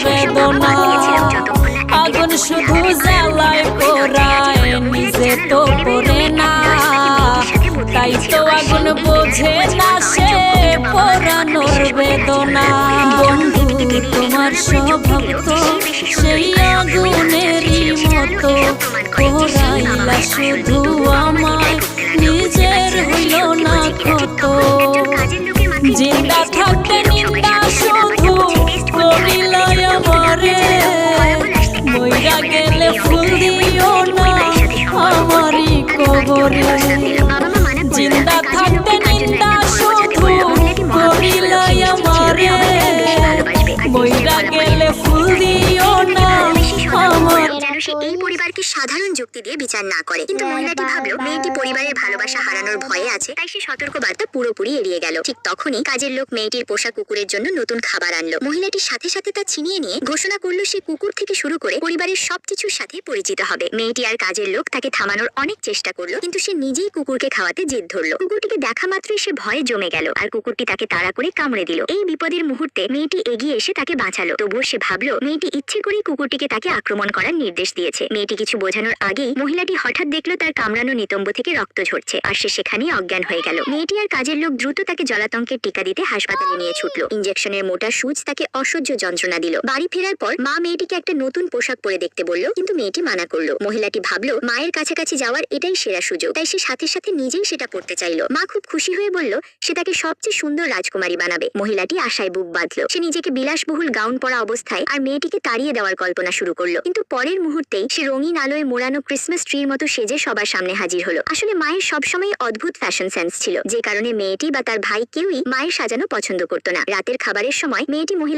বেদনা, আগুন শুধু জ্বালায় পোড়ায়, নিজে তো পড়ে না, তাই তো আগুন বোঝে না সে পোড়ানোর বেদনা। বন্ধু তোমার স্বভাব তো সেই আগুনেরই মতো, পোড়াইলা শুধু আমায়, নিজের হইল না ক্ষত। জিন্দা থাকতে নিন্দা শুধু করিলাই আমারে, মইরা গেলে ফুল দিও না আমারই কবরে। জিন্দা থাকতে নিন্দা শুধু করিলাই আমারে, মইরা গেলে ফুল দিও না আমার। সে এই পরিবারকে সাধারণ যুক্তি দিয়ে বিচার না করে, কিন্তু মহিলাটি ভাবলো মেয়েটি পরিবারের ভালোবাসা হারানোর ভয়ে আছে, তাই সে সতর্কবার্তা পুরোপুরি এড়িয়ে গেল। ঠিক তখনই কাজের লোক মেয়েটির পোষা কুকুরের জন্য নতুন খাবার আনলো। মহিলাটির সাথে সাথে তা ছিনিয়ে নিয়ে ঘোষণা করলো সে কুকুর থেকে শুরু করে পরিবারের সবকিছুর সাথে পরিচিত হবে। মেয়েটি আর কাজের লোক তাকে থামানোর অনেক চেষ্টা করলো, কিন্তু সে নিজেই কুকুরকে খাওয়াতে জেদ ধরলো। কুকুরটিকে দেখা মাত্রই সে ভয়ে জমে গেল, আর কুকুরটি তাকে তাড়া করে কামড়ে দিল। এই বিপদের মুহূর্তে মেয়েটি এগিয়ে এসে তাকে বাঁচালো। তবুও সে ভাবলো মেয়েটি ইচ্ছে করেই কুকুরটিকে তাকে আক্রমণ করার নির্দেশ দিয়েছে। মেয়েটি কিছু বোঝানোর আগেই মহিলাটি হঠাৎ দেখলো তার কামড়ানো নিতম্ব থেকে রক্ত ঝরছে, আর সে সেখানেই অজ্ঞান হয়ে গেল। মেয়েটি আর কাজের লোক দ্রুত তাকে জলাতঙ্কের টিকা দিতে হাসপাতালে নিয়ে ছুটলো। ইঞ্জেকশনের মোটা সুচ তাকে অসহ্য যন্ত্রণা দিল। বাড়ি ফেরার পর মা মেয়েটিকে একটা নতুন পোশাক পরে দেখতে বলল, কিন্তু মেয়েটি মানা করলো। মহিলাটি ভাবলো মায়ের কাছাকাছি যাওয়ার এটাই সেরা সুযোগ, তাই সে সাথে সাথে নিজেই সেটা পড়তে চাইলো। মা খুব খুশি হয়ে বলল সে তাকে সবচেয়ে সুন্দর রাজকুমারী বানাবে। মহিলাটি আশায় বুক বাঁধলো। সে নিজেকে বিলাসবহুল গাউন পরা অবস্থায় আর মেয়েটিকে তাড়িয়ে দেওয়ার কল্পনা শুরু করলো, কিন্তু পরের মুহূর্তেই সে রঙিন আলোয় মোড়ানো ক্রিসমাস ট্রির মতো সেজে সবার সামনে হাজির হলো। আসলে মায়ের সবসময় অদ্ভুত ফ্যাশন সেন্স ছিল, যে কারণে মেয়েটি বা তার ভাই কেউই মায়ের সাজানো পছন্দ করতো না। রাতের খাবারের সময় মেয়েটি মহিলা